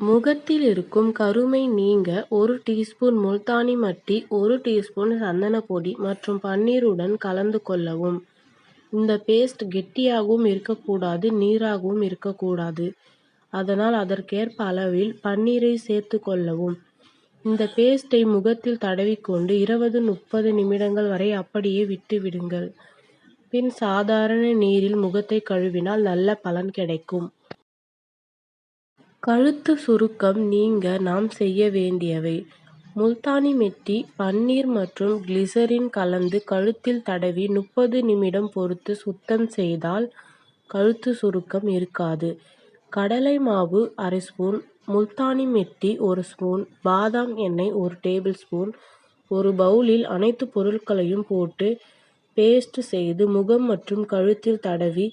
முகத்தில் இருக்கும் கருமை நீங்க 1 டீஸ்பூன் முல்தானி மட்டி, 1 டீஸ்பூன் சந்தனப்பொடி மற்றும் பன்னீருடன் கலந்து கொள்ளவும். இந்த பேஸ்ட் கெட்டியாகவும் இருக்கக்கூடாது, நீராகவும் இருக்கக்கூடாது. அதனால் அதற்கேற்ப அளவில் பன்னீரை சேர்த்து கொள்ளவும். இந்த பேஸ்டை முகத்தில் தடவிக்கொண்டு 20-30 நிமிடங்கள் வரை அப்படியே விட்டு விடுங்கள். பின் சாதாரண நீரில் முகத்தை கழுவினால் நல்ல பலன் கிடைக்கும். கழுத்து சுருக்கம் நீங்க நாம் செய்ய வேண்டியவை: முல்தானி மெட்டி, பன்னீர் மற்றும் கிளிசரின் கலந்து கழுத்தில் தடவி 30 நிமிடம் பொறுத்து சுத்தம் செய்தால் கழுத்து சுருக்கம் இருக்காது. கடலை மாவு ½ ஸ்பூன், முல்தானி மெட்டி 1 ஸ்பூன், பாதாம் எண்ணெய் 1 டேபிள் ஸ்பூன். ஒரு பவுலில் அனைத்து பொருட்களையும் போட்டு பேஸ்ட் செய்து முகம் மற்றும் கழுத்தில் தடவி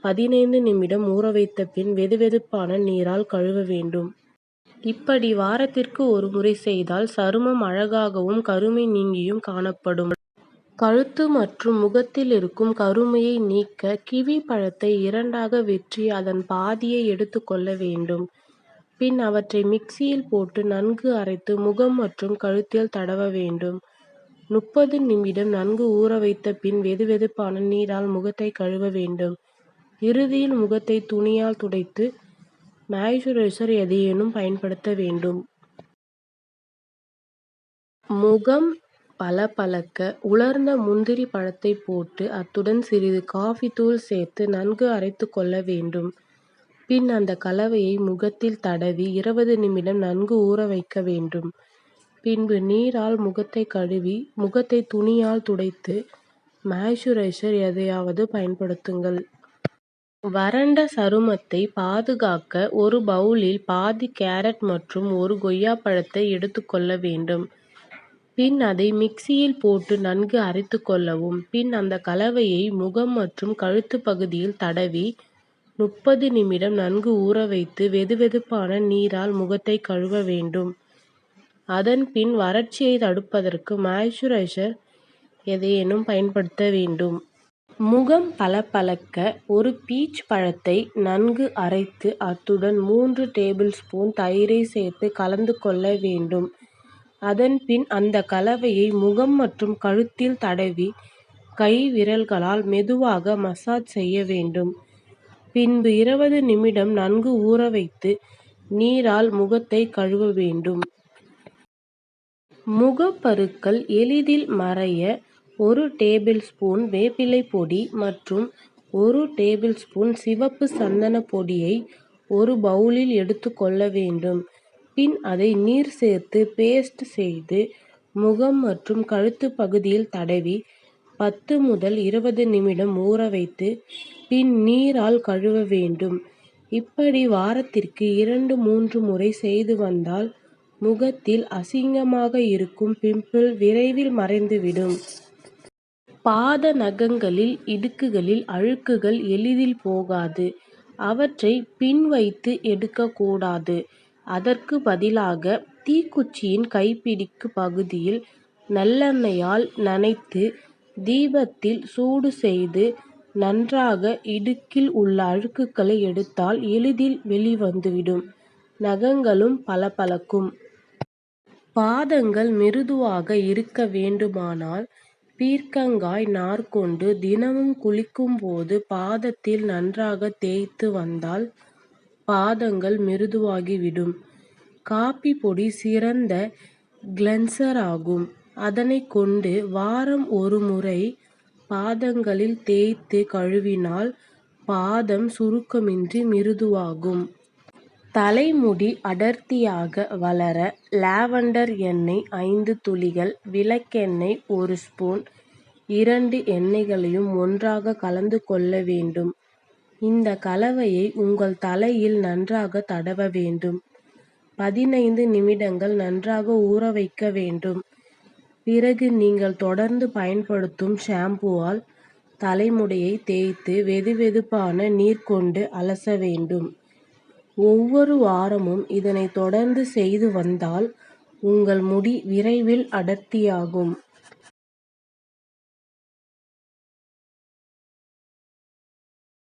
15 நிமிடம் ஊற வைத்த பின் வெதுவெதுப்பான நீரால் கழுவ வேண்டும். இப்படி வாரத்திற்கு ஒரு முறை செய்தால் சருமம் அழகாகவும் கருமை நீங்கியும் காணப்படும். கழுத்து மற்றும் முகத்தில் இருக்கும் கருமையை நீக்க கிவி பழத்தை 2ஆக வெட்டி அதன் பாதியை எடுத்து கொள்ள வேண்டும். பின் அவற்றை மிக்சியில் போட்டு நன்கு அரைத்து முகம் மற்றும் கழுத்தில் தடவ வேண்டும். 30 நிமிடம் நன்கு ஊற வைத்த பின் வெதுவெதுப்பான நீரால் முகத்தை கழுவ வேண்டும். இறுதியில் முகத்தை துணியால் துடைத்து மாய்ஸ்சரைசர் எதையேனும் பயன்படுத்த வேண்டும். முகம் பளபளக்க உலர்ந்த முந்திரி பழத்தை போட்டு அத்துடன் சிறிது காஃபி தூள் சேர்த்து நன்கு அரைத்து கொள்ள வேண்டும். பின் அந்த கலவையை முகத்தில் தடவி 20 நிமிடம் நன்கு ஊற வைக்க வேண்டும். பின்பு நீரால் முகத்தை கழுவி முகத்தை துணியால் துடைத்து மாய்ஸ்சரைசர் எதையாவது பயன்படுத்துங்கள். வறண்ட சருமத்தை பாதுகாக்க ஒரு பவுலில் பாதி கேரட் மற்றும் ஒரு கொய்யாப்பழத்தை எடுத்து கொள்ள வேண்டும். பின் அதை மிக்சியில் போட்டு நன்கு அரைத்து கொள்ளவும். பின் அந்த கலவையை முகம் மற்றும் கழுத்து பகுதியில் தடவி 30 நிமிடம் நன்கு ஊற வைத்து வெதுவெதுப்பான நீரால் முகத்தை கழுவ வேண்டும். அதன் பின் வறட்சியை தடுப்பதற்கு மாய்ஸ்சரைசர் எதையேனும் பயன்படுத்த வேண்டும். முகம் பளபளக்க ஒரு பீச் பழத்தை நன்கு அரைத்து அத்துடன் 3 டேபிள் ஸ்பூன் தயிரை சேர்த்து கலந்து கொள்ள வேண்டும். அதன் பின் அந்த கலவையை முகம் மற்றும் கழுத்தில் தடவி கை விரல்களால் மெதுவாக மசாஜ் செய்ய வேண்டும். பின்பு 20 நிமிடம் நன்கு ஊற வைத்து நீரால் முகத்தை கழுவ வேண்டும். முகப்பருக்கள் எளிதில் மறைய 1 டேபிள் ஸ்பூன் வேப்பிலை பொடி மற்றும் 1 டேபிள் ஸ்பூன் சிவப்பு சந்தன பொடியை ஒரு பவுலில் எடுத்து கொள்ள வேண்டும். பின் அதை நீர் சேர்த்து பேஸ்ட் செய்து முகம் மற்றும் கழுத்து பகுதியில் தடவி 10 முதல் 20 நிமிடம் ஊற வைத்து பின் நீரால் கழுவ வேண்டும். இப்படி வாரத்திற்கு 2-3 முறை செய்து வந்தால் முகத்தில் அசிங்கமாக இருக்கும் பிம்பிள் விரைவில் மறைந்துவிடும். பாத நகங்களில் இடுக்குகளில் அழுக்குகள் எளிதில் போகாது. அவற்றை பின் வைத்து எடுக்கக்கூடாது. அதற்கு பதிலாக தீக்குச்சியின் கைப்பிடிக்கு பகுதியில் நல்லெண்ணெயால் நனைத்து தீபத்தில் சூடு செய்து நன்றாக இடுக்கில் உள்ள அழுக்குகளை எடுத்தால் எளிதில் வெளிவந்துவிடும். நகங்களும் பளபளக்கும். பாதங்கள் மிருதுவாக இருக்க வேண்டுமானால் பீர்க்கங்காய் நார் கொண்டு தினமும் குளிக்கும் போது பாதத்தில் நன்றாக தேய்த்து வந்தால் பாதங்கள் மிருதுவாகிவிடும். காபி பொடி சிறந்த கிளென்சர் ஆகும். அதனை கொண்டு வாரம் ஒரு முறை பாதங்களில் தேய்த்து கழுவினால் பாதம் சுருக்கமின்றி மிருதுவாகும். தலைமுடி அடர்த்தியாக வளர லாவெண்டர் எண்ணெய் 5 துளிகள், விளக்கெண்ணெய் 1 ஸ்பூன், 2 எண்ணெய்களையும் ஒன்றாக கலந்து கொள்ள வேண்டும். இந்த கலவையை உங்கள் தலையில் நன்றாக தடவ வேண்டும். 15 நிமிடங்கள் நன்றாக ஊற வைக்க வேண்டும். பிறகு நீங்கள் தொடர்ந்து பயன்படுத்தும் ஷாம்புவால் தலைமுடியை தேய்த்து வெதுவெதுப்பான நீர் கொண்டு அலச வேண்டும். ஒவ்வொரு வாரமும் இதனை தொடர்ந்து செய்து வந்தால் உங்கள் முடி விரைவில் அடர்த்தியாகும்.